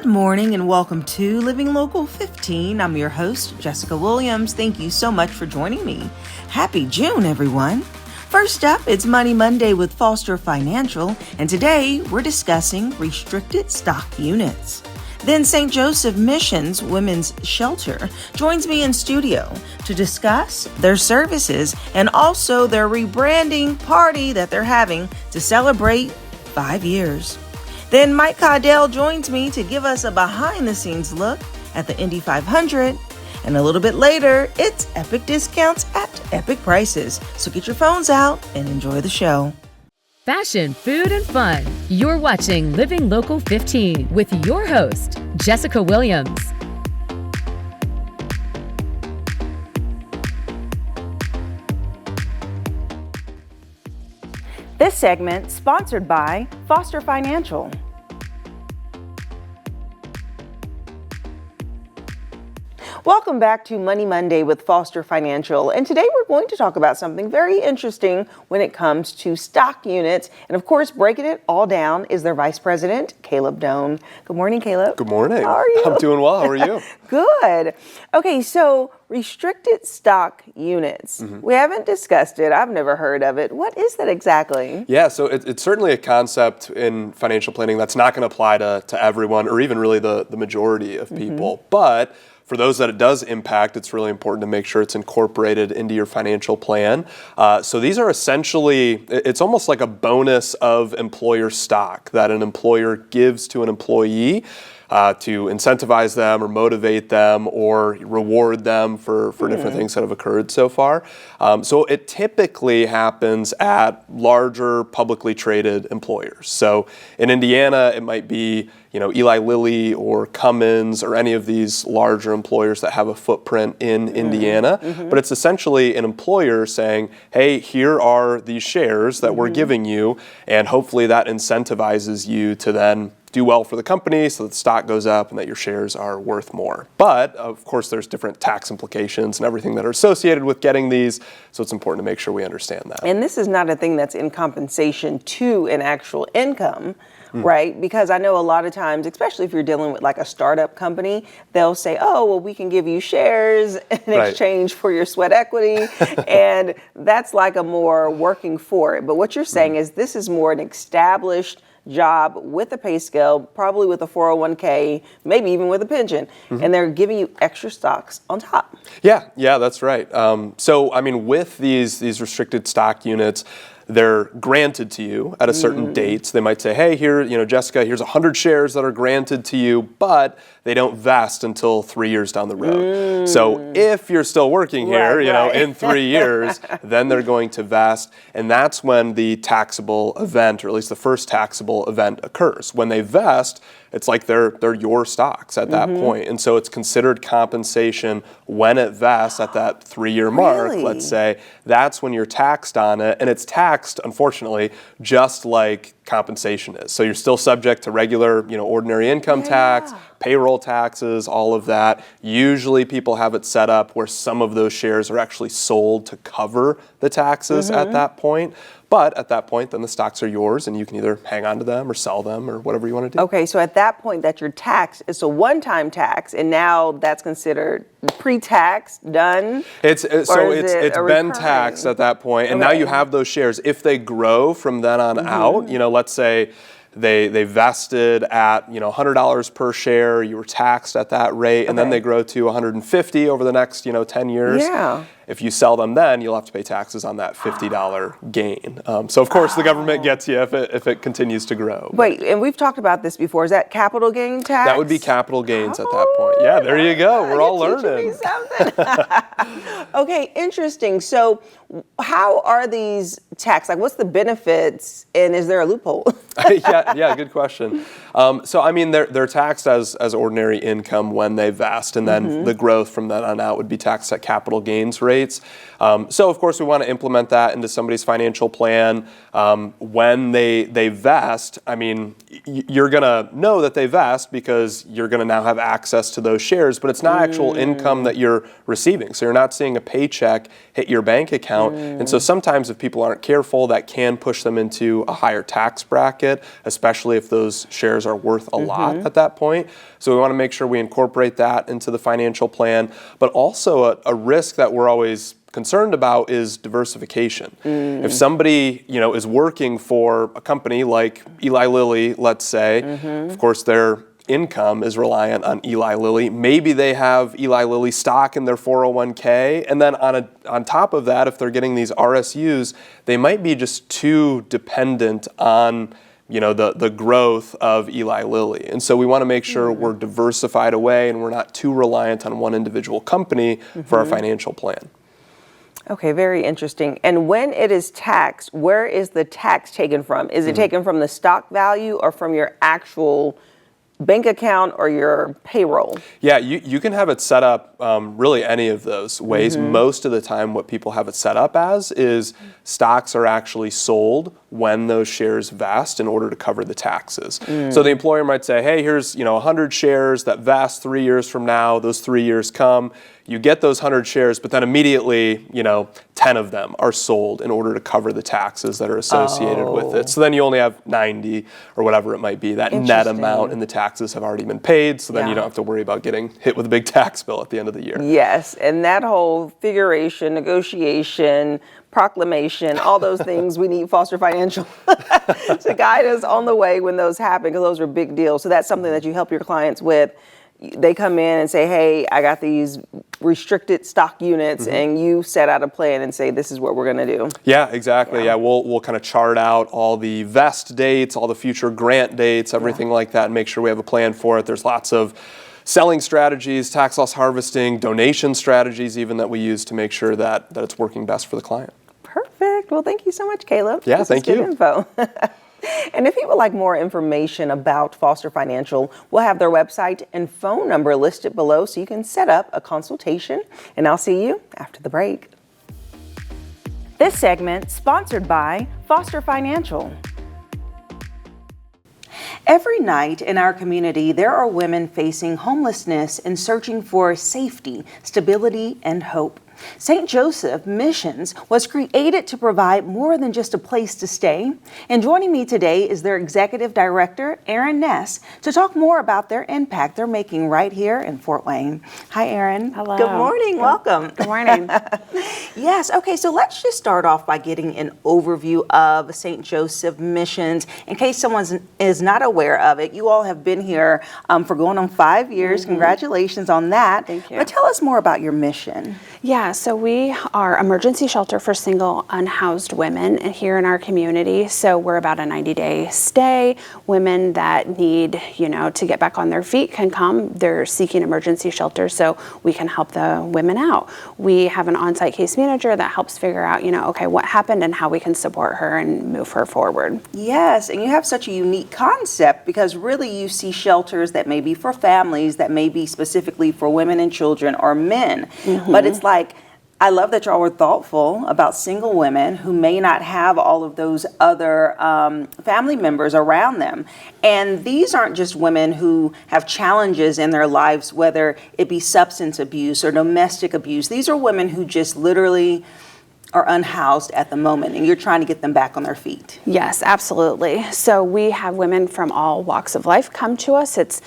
Good morning and welcome to Living Local 15. I'm your host, Jessica Williams. Thank you so much for joining me. Happy June, everyone. First up, it's Money Monday with Foster Financial, and today we're discussing restricted stock units. Then St. Joseph Missions Women's Shelter joins me in studio to discuss their services and also their rebranding party that they're having to celebrate 5 years. Then Mike Caudill joins me to give us a behind-the-scenes look at the Indy 500. And a little bit later, it's epic discounts at epic prices. So get your phones out and enjoy the show. Fashion, food, and fun. You're watching Living Local 15 with your host, Jessica Williams. This segment sponsored by Foster Financial. Welcome back to Money Monday with Foster Financial. And today we're going to talk about something very interesting when it comes to stock units. And of course, breaking it all down is their Vice President, Caleb Doan. Good morning, Caleb. Good morning. How are you? I'm doing well. How are you? Good. Okay, so restricted stock units. We haven't discussed it. I've never heard of it. What is that exactly? Yeah, so it's certainly a concept in financial planning that's not going to apply to everyone or even really the majority of people. But for those that it does impact, it's really important to make sure it's incorporated into your financial plan. So these are essentially, it's almost like a bonus of employer stock that an employer gives to an employee to incentivize them or motivate them or reward them for different things that have occurred so far. So it typically happens at larger publicly traded employers. So in Indiana, it might be Eli Lilly or Cummins or any of these larger employers that have a footprint in Indiana. But it's essentially an employer saying, hey, here are these shares that we're giving you, and hopefully that incentivizes you to then do well for the company so that the stock goes up and that your shares are worth more. But of course, there's different tax implications and everything that are associated with getting these. So it's important to make sure we understand that. And this is not a thing that's in compensation to an actual income, right? Because I know a lot of times, especially if you're dealing with like a startup company, they'll say, oh, well, we can give you shares in exchange for your sweat equity. And that's like a more working for it. But what you're saying is this is more an established job with a pay scale, probably with a 401k, maybe even with a pension, and they're giving you extra stocks on top. Yeah, that's right. So, I mean, with these restricted stock units, they're granted to you at a certain date. So they might say, hey, here, Jessica, here's 100 shares that are granted to you, but they don't vest until 3 years down the road. So if you're still working here, in 3 years, then they're going to vest. And that's when the taxable event, or at least the first taxable event, occurs. When they vest, it's like they're your stocks at that point. And so it's considered compensation when it vests at that 3-year mark, let's say. That's when you're taxed on it. And it's taxed, unfortunately, just like compensation is. So you're still subject to regular, ordinary income tax, payroll taxes, all of that. Usually people have it set up where some of those shares are actually sold to cover the taxes at that point. But at that point, then the stocks are yours and you can either hang on to them or sell them or whatever you want to do. Okay, so at that point that you're taxed, it's a one-time tax, and now that's considered pre-tax, done? It's been taxed at that point, and now you have those shares. If they grow from then on out, let's say they vested at $100 per share, you were taxed at that rate, and then they grow to $150 over the next 10 years. Yeah. If you sell them then, you'll have to pay taxes on that $50 gain. So of course the government gets you if it continues to grow. Wait, and we've talked about this before. Is that capital gain tax? That would be capital gains at that point. Yeah, there you go. We're all learning. Me something. Okay, interesting. So how are these taxed? Like, what's the benefits, and is there a loophole? Yeah, good question. So I mean, they're taxed as ordinary income when they vest, and then the growth from then on out would be taxed at capital gains rates. So of course we want to implement that into somebody's financial plan when they vest. I mean, you're going to know that they vest because you're going to now have access to those shares, but it's not actual income that you're receiving. So you're not seeing a paycheck hit your bank account. And so sometimes if people aren't careful, that can push them into a higher tax bracket, especially if those shares are worth a lot at that point. So we want to make sure we incorporate that into the financial plan, but also a risk that we're always concerned about is diversification. If somebody, is working for a company like Eli Lilly, let's say, of course their income is reliant on Eli Lilly. Maybe they have Eli Lilly stock in their 401k, and then on top of that, if they're getting these RSUs, they might be just too dependent on the growth of Eli Lilly. And so we want to make sure we're diversified away and we're not too reliant on one individual company for our financial plan. Okay, very interesting. And when it is taxed, where is the tax taken from? Is it taken from the stock value or from your actual bank account or your payroll? Yeah, you can have it set up really any of those ways. Most of the time what people have it set up as is stocks are actually sold when those shares vest in order to cover the taxes. So the employer might say, hey, here's 100 shares that vest 3 years from now. Those 3 years come. You get those 100 shares, but then immediately, 10 of them are sold in order to cover the taxes that are associated with it. So then you only have 90 or whatever it might be, that net amount, and the taxes have already been paid. So then you don't have to worry about getting hit with a big tax bill at the end of the year. Yes, and that whole figuration, negotiation, proclamation, all those things, we need Foster Financial to guide us on the way when those happen, because those are big deals. So that's something that you help your clients with. They come in and say, hey, I got these restricted stock units, and you set out a plan and say, this is what we're going to do. Yeah, exactly. Yeah, we'll kind of chart out all the vest dates, all the future grant dates, everything like that, and make sure we have a plan for it. There's lots of selling strategies, tax loss harvesting, donation strategies even that we use to make sure that it's working best for the client. Perfect. Well, thank you so much, Caleb. Yeah, this thank is good you. Info. And if you would like more information about Foster Financial, we'll have their website and phone number listed below so you can set up a consultation. And I'll see you after the break. This segment sponsored by Foster Financial. Every night in our community, there are women facing homelessness and searching for safety, stability, and hope. St. Joseph Missions was created to provide more than just a place to stay. And joining me today is their executive director, Erin Ness, to talk more about their impact they're making right here in Fort Wayne. Hi, Erin. Hello. Good morning. Welcome. Good morning. Yes. Okay. So let's just start off by getting an overview of St. Joseph Missions. In case someone is not aware of it, you all have been here for going on 5 years. Congratulations on that. Thank you. But tell us more about your mission. Yeah, so we are emergency shelter for single unhoused women here in our community. So we're about a 90-day stay. Women that need, to get back on their feet can come. They're seeking emergency shelter, so we can help the women out. We have an on-site case manager that helps figure out, okay, what happened and how we can support her and move her forward. Yes, and you have such a unique concept because really you see shelters that may be for families, that may be specifically for women and children or men. But it's like, I love that y'all were thoughtful about single women who may not have all of those other family members around them. And these aren't just women who have challenges in their lives, whether it be substance abuse or domestic abuse. These are women who just literally are unhoused at the moment, and you're trying to get them back on their feet. Yes, absolutely. So we have women from all walks of life come to us. It's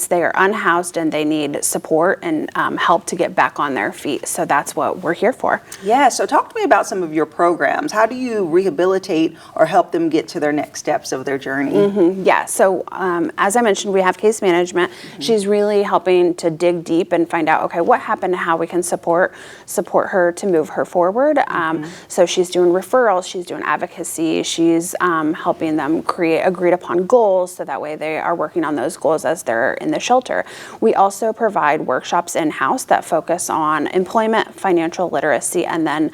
they are unhoused and they need support and help to get back on their feet. So that's what we're here for. Yeah, so talk to me about some of your programs. How do you rehabilitate or help them get to their next steps of their journey? Yeah, so as I mentioned, we have case management. She's really helping to dig deep and find out, okay, what happened and how we can support her to move her forward. So she's doing referrals, she's doing advocacy, she's helping them create agreed upon goals so that way they are working on those goals as they're in the shelter. We also provide workshops in-house that focus on employment, financial literacy, and then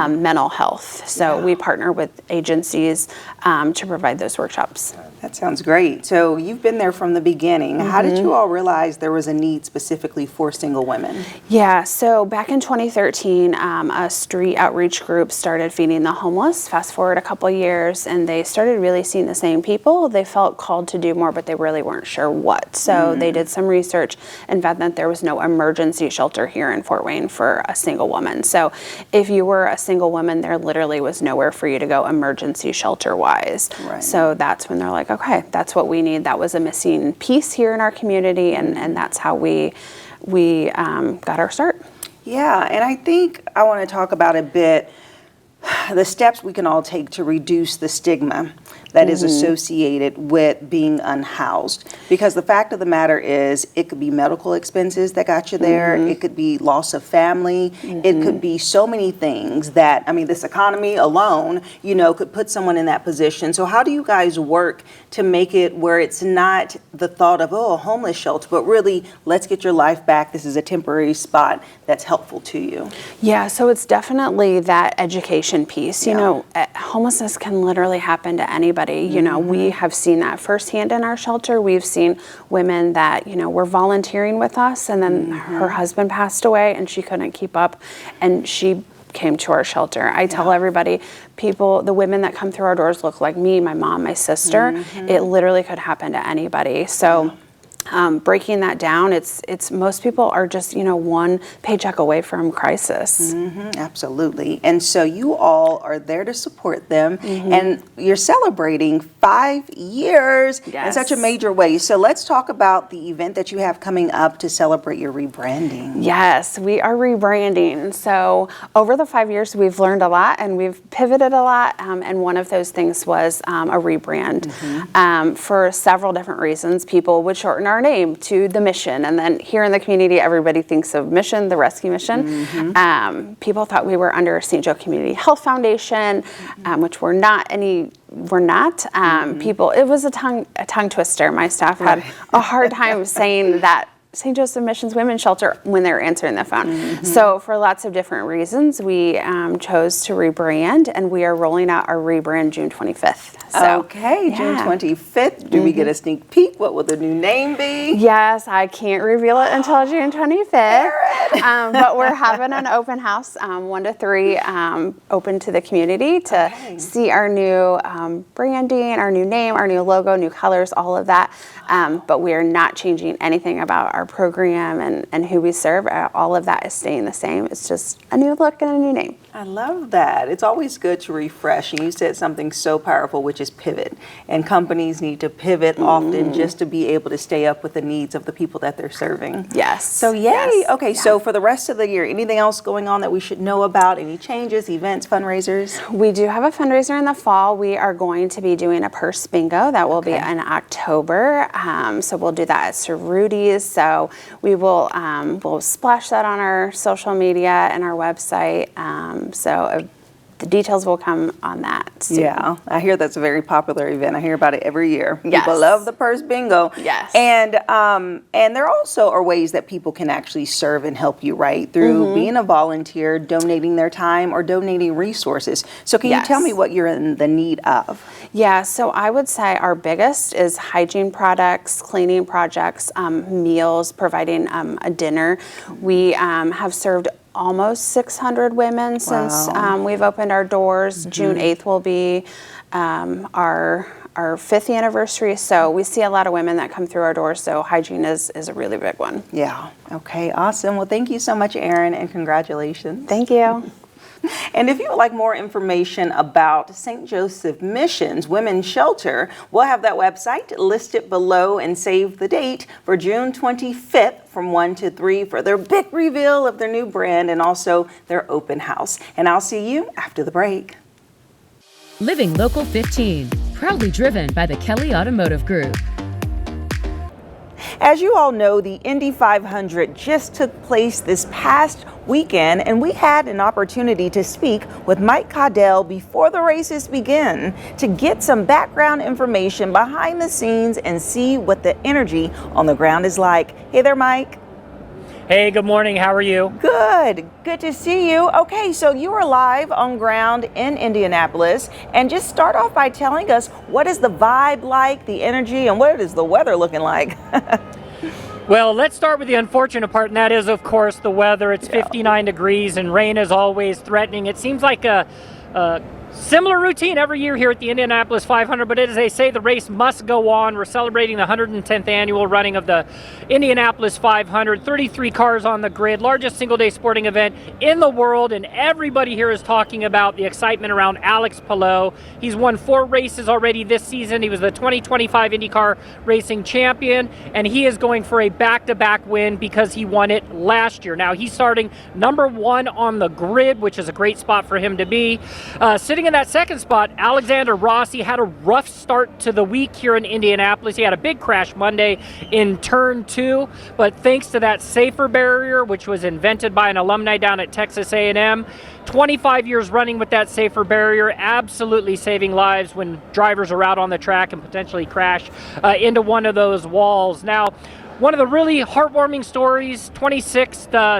mental health. So we partner with agencies to provide those workshops. That sounds great. So you've been there from the beginning. How did you all realize there was a need specifically for single women? Yeah, so back in 2013, a street outreach outreach group started feeding the homeless. Fast forward a couple years, and they started really seeing the same people. They felt called to do more, but they really weren't sure what. So they did some research and found that there was no emergency shelter here in Fort Wayne for a single woman. So if you were a single woman, there literally was nowhere for you to go emergency shelter wise. Right. So that's when they're like, okay, that's what we need. That was a missing piece here in our community, and that's how we got our start. Yeah, and I think I want to talk about a bit the steps we can all take to reduce the stigma that is associated with being unhoused. Because the fact of the matter is, it could be medical expenses that got you there, it could be loss of family, it could be so many things that, I mean, this economy alone, you know, could put someone in that position. So how do you guys work to make it where it's not the thought of, oh, a homeless shelter, but really, let's get your life back, this is a temporary spot that's helpful to you? Yeah, so it's definitely that education piece. You know, homelessness can literally happen to anybody. You know, we have seen that firsthand in our shelter. We've seen women that, you know, were volunteering with us, and then her husband passed away and she couldn't keep up, and she came to our shelter. I tell everybody, the women that come through our doors look like me, my mom, my sister. It literally could happen to anybody. So breaking that down, it's most people are just, you know, one paycheck away from crisis. Absolutely. And so you all are there to support them, and you're celebrating 5 years in such a major way. So let's talk about the event that you have coming up to celebrate your rebranding. Yes, we are rebranding. So over the 5 years, we've learned a lot and we've pivoted a lot. And one of those things was a rebrand. For several different reasons. People would shorten our name to the mission, and then here in the community everybody thinks of mission, the rescue mission. People thought we were under St. Joe Community Health Foundation, which we're not. People, it was a tongue twister. My staff had a hard time saying that St. Joseph Missions Women's Shelter when they were answering the phone. So for lots of different reasons, we chose to rebrand, and we are rolling out our rebrand June 25th. So, June 25th. Do we get a sneak peek? What will the new name be? Yes, I can't reveal it until June 25th. But we're having an open house, 1 to 3, open to the community to see our new branding, our new name, our new logo, new colors, all of that. But we are not changing anything about our program and who we serve. All of that is staying the same. It's just a new look and a new name. I love that. It's always good to refresh. And you said something so powerful, which is pivot. And companies need to pivot often just to be able to stay up with the needs of the people that they're serving. Yes. So yay. Yes. Okay, so for the rest of the year, anything else going on that we should know about? Any changes, events, fundraisers? We do have a fundraiser in the fall. We are going to be doing a purse bingo. That will be in October. So we'll do that at Sir Rudy's. So we will we'll splash that on our social media and our website. The details will come on that soon. Yeah, I hear that's a very popular event. I hear about it every year. Yes. People love the purse bingo. Yes. And there also are ways that people can actually serve and help you, right? Through being a volunteer, donating their time, or donating resources. So can you tell me what you're in the need of? Yeah, so I would say our biggest is hygiene products, cleaning projects, meals, providing a dinner. We have served almost 600 women since we've opened our doors. June 8th will be our 5th anniversary. So we see a lot of women that come through our doors. So hygiene is a really big one. Yeah. Okay, awesome. Well, thank you so much, Erin, and congratulations. Thank you. And if you would like more information about St. Joseph Missions Women's Shelter, we'll have that website listed below, and save the date for June 25th from 1 to 3 for their big reveal of their new brand and also their open house. And I'll see you after the break. Living Local 15, proudly driven by the Kelly Automotive Group. As you all know, the Indy 500 just took place this past weekend, and we had an opportunity to speak with Mike Caudill before the races begin to get some background information behind the scenes and see what the energy on the ground is like. Hey there, Mike. Hey, good morning. How are you? Good to see you. Okay, so you are live on ground in Indianapolis, and just start off by telling us, what is the vibe like, the energy, and what is the weather looking like? Well, let's start with the unfortunate part, and that is, of course, the weather. It's 59 degrees, and rain is always threatening. It seems like a similar routine every year here at the Indianapolis 500, but as they say, the race must go on. We're celebrating the 110th annual running of the Indianapolis 500, 33 cars on the grid, largest single-day sporting event in the world, and everybody here is talking about the excitement around Alex Palou. He's won 4 races already this season. He was the 2025 IndyCar Racing Champion, and he is going for a back-to-back win because he won it last year. Now, he's starting number 1 on the grid, which is a great spot for him to be. Sitting in that second spot, Alexander Rossi had a rough start to the week here in Indianapolis. He had a big crash Monday in turn 2, but thanks to that safer barrier, which was invented by an alumni down at Texas A&M, 25 years running with that safer barrier, absolutely saving lives when drivers are out on the track and potentially crash into one of those walls. Now, one of the really heartwarming stories,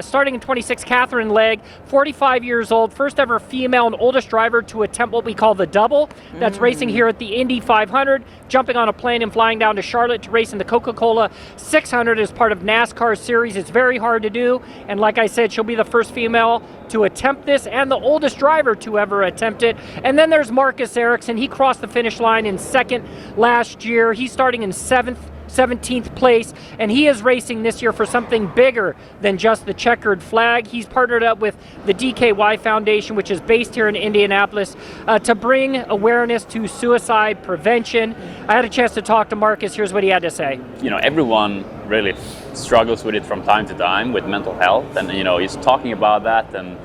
starting in 26, Catherine Legg, 45 years old, first ever female and oldest driver to attempt what we call the double. That's racing here at the Indy 500, jumping on a plane and flying down to Charlotte to race in the Coca-Cola 600 as part of NASCAR series. It's very hard to do, and like I said, she'll be the first female to attempt this and the oldest driver to ever attempt it. And then there's Marcus Ericsson. He crossed the finish line in second last year. He's starting in 17th place, and he is racing this year for something bigger than just the checkered flag. He's partnered up with the DKY Foundation, which is based here in Indianapolis, to bring awareness to suicide prevention. I had a chance to talk to Marcus. Here's what he had to say. Everyone really struggles with it from time to time with mental health, and he's talking about that and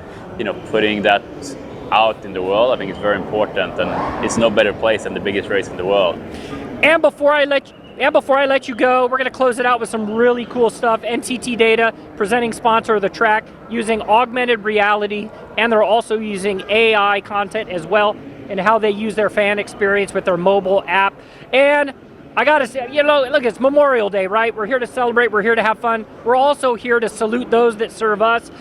putting that out in the world. I think it's very important, and it's no better place than the biggest race in the world. And before I let you go, we're going to close it out with some really cool stuff. NTT Data, presenting sponsor of the track, using augmented reality, and they're also using AI content as well in how they use their fan experience with their mobile app. And I got to say, look, it's Memorial Day, right? We're here to celebrate. We're here to have fun. We're also here to salute those that serve us.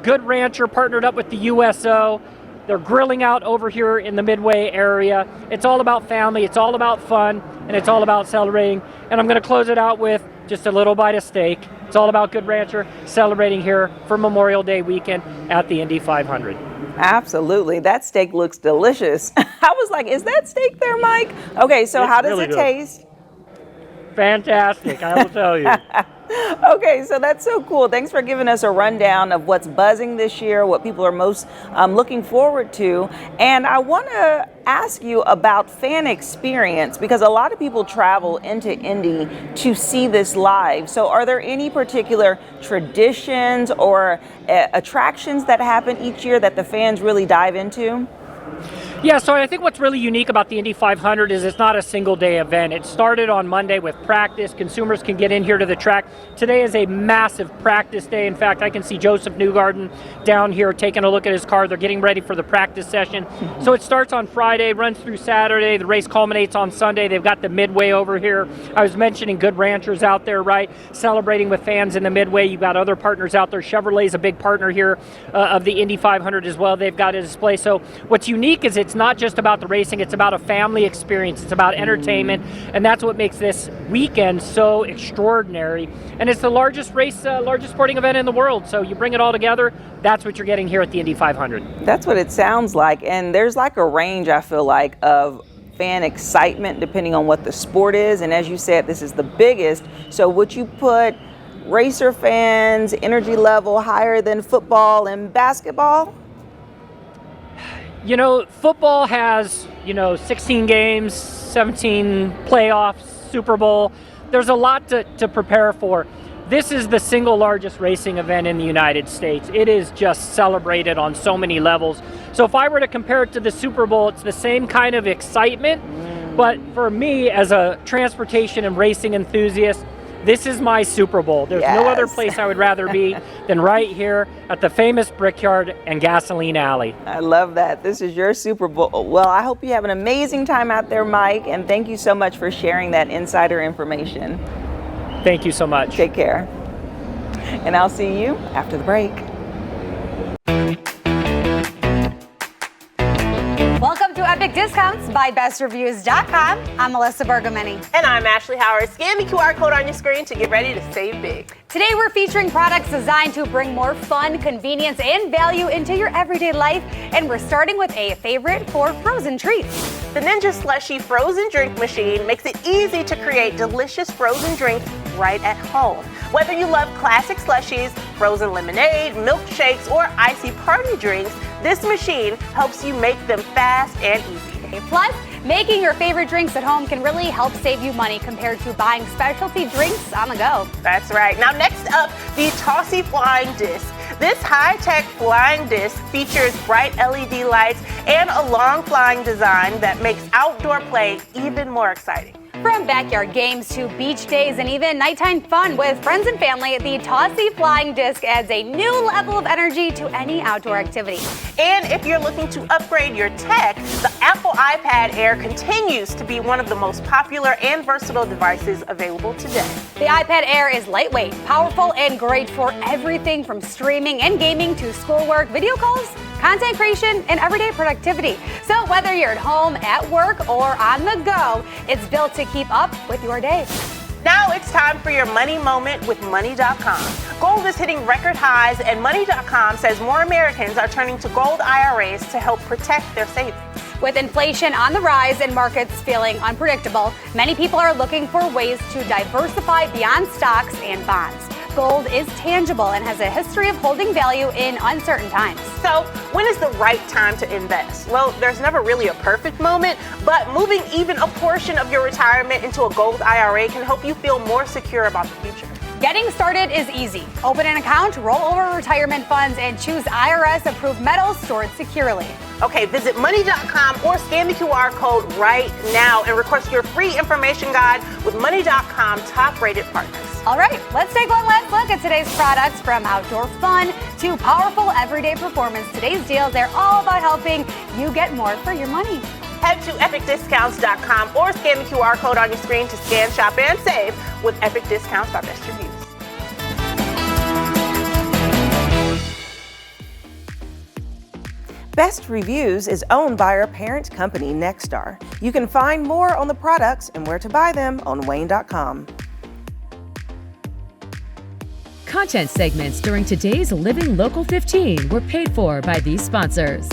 Good Rancher partnered up with the USO. They're grilling out over here in the Midway area. It's all about family, it's all about fun, and it's all about celebrating. And I'm going to close it out with just a little bite of steak. It's all about Good Rancher celebrating here for Memorial Day weekend at the Indy 500. Absolutely. That steak looks delicious. I was like, is that steak there, Mike? Okay, so how does it taste? Fantastic, I will tell you. Okay, so that's so cool. Thanks for giving us a rundown of what's buzzing this year, what people are most looking forward to. And I want to ask you about fan experience, because a lot of people travel into Indy to see this live. So are there any particular traditions or attractions that happen each year that the fans really dive into? Yeah, so I think what's really unique about the Indy 500 is it's not a single day event. It started on Monday with practice. Consumers can get in here to the track. Today is a massive practice day. In fact, I can see Joseph Newgarden down here taking a look at his car. They're getting ready for the practice session. So it starts on Friday, runs through Saturday. The race culminates on Sunday. They've got the Midway over here. I was mentioning Good Ranchers out there, right? Celebrating with fans in the Midway. You've got other partners out there. Chevrolet's a big partner here of the Indy 500 as well. They've got a display. So what's unique is it's not just about the racing, it's about a family experience, it's about entertainment, and that's what makes this weekend so extraordinary. And it's the largest sporting event in the world, so you bring it all together, that's what you're getting here at the Indy 500. That's what it sounds like, and there's like a range, I feel like, of fan excitement depending on what the sport is, and as you said, this is the biggest, so would you put racer fans' energy level higher than football and basketball? Football has, 16 games, 17 playoffs, Super Bowl. There's a lot to prepare for. This is the single largest racing event in the United States. It is just celebrated on so many levels. So if I were to compare it to the Super Bowl, it's the same kind of excitement. But for me, as a transportation and racing enthusiast, this is my Super Bowl. There's no other place I would rather be than right here at the famous Brickyard and Gasoline Alley. I love that. This is your Super Bowl. Well, I hope you have an amazing time out there, Mike, and thank you so much for sharing that insider information. Thank you so much. Take care. And I'll see you after the break. Welcome to Epic Discounts by bestreviews.com. I'm Melissa Bergamini. And I'm Ashley Howard. Scan the QR code on your screen to get ready to save big. Today we're featuring products designed to bring more fun, convenience, and value into your everyday life. And we're starting with a favorite for frozen treats. The Ninja Slushy frozen drink machine makes it easy to create delicious frozen drinks right at home. Whether you love classic slushies, frozen lemonade, milkshakes, or icy party drinks, this machine helps you make them fast and easy. Plus, making your favorite drinks at home can really help save you money compared to buying specialty drinks on the go. That's right. Now next up, the Tossy Flying Disc. This high-tech flying disc features bright LED lights and a long flying design that makes outdoor play even more exciting. From backyard games to beach days and even nighttime fun with friends and family, the Tossy Flying Disc adds a new level of energy to any outdoor activity. And if you're looking to upgrade your tech, the Apple iPad Air continues to be one of the most popular and versatile devices available today. The iPad Air is lightweight, powerful, and great for everything from streaming and gaming to schoolwork, video calls, content creation, and everyday productivity. So whether you're at home, at work, or on the go, it's built to keep up with your day. Now it's time for your money moment with Money.com. Gold is hitting record highs, and Money.com says more Americans are turning to gold IRAs to help protect their savings. With inflation on the rise and markets feeling unpredictable, many people are looking for ways to diversify beyond stocks and bonds. Gold is tangible and has a history of holding value in uncertain times. So, when is the right time to invest? Well, there's never really a perfect moment, but moving even a portion of your retirement into a gold IRA can help you feel more secure about the future. Getting started is easy. Open an account, roll over retirement funds, and choose IRS-approved metals stored securely. Okay, visit Money.com or scan the QR code right now and request your free information guide with Money.com top-rated partners. All right, let's take one last look at today's products. From outdoor fun to powerful everyday performance, today's deals, they're all about helping you get more for your money. Head to epicdiscounts.com or scan the QR code on your screen to scan, shop, and save with Epic Discounts by Best Reviews. Best Reviews is owned by our parent company, Nexstar. You can find more on the products and where to buy them on WANE.com. Content segments during today's Living Local 15 were paid for by these sponsors.